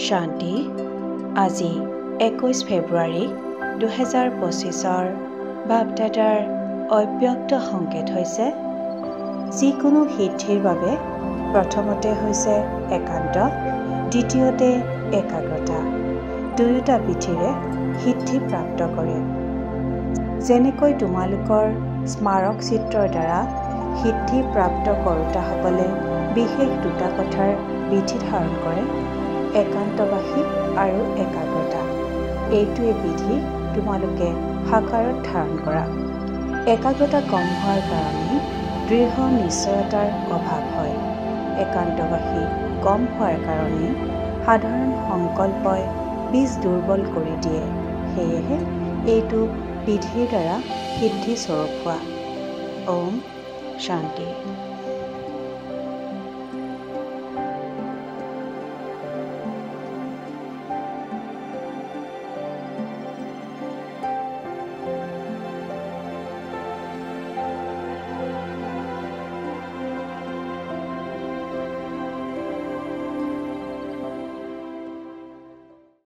শান্তি আজি 21 ফেব্ৰুৱাৰী 2025 বাপদাদাৰ অব্যক্ত সংকেত হৈছে যিকোনো সিদ্ধিৰ বাবে প্ৰথমতে হৈছে একান্ত, দ্বিতীয়তে একাগ্ৰতা। দুয়োটা বিধিৰে সিদ্ধি প্ৰাপ্ত কৰে। যেনেকৈ তোমালোকৰ স্মাৰক চিত্ৰৰ দ্বাৰা সিদ্ধি প্ৰাপ্ত কৰোঁতাসকলে বিশেষ দুটা কথাৰ বিধি ধাৰণ কৰে, একান্তবাসী আৰু একাগ্ৰতা। এইটোৱে বিধি তোমালোকে সাকাৰত ধাৰণ কৰা। একাগ্ৰতা কম হোৱাৰ কাৰণে দৃঢ় নিশ্চয়তাৰ অভাৱ হয়। একান্তবাসী কম হোৱাৰ কাৰণে সাধাৰণ সংকল্পই বীজ দুৰ্বল কৰি দিয়ে। সেয়েহে এইটো বিধিৰ দ্বাৰা সিদ্ধি স্বৰূপ হোৱা। ওম শান্তি।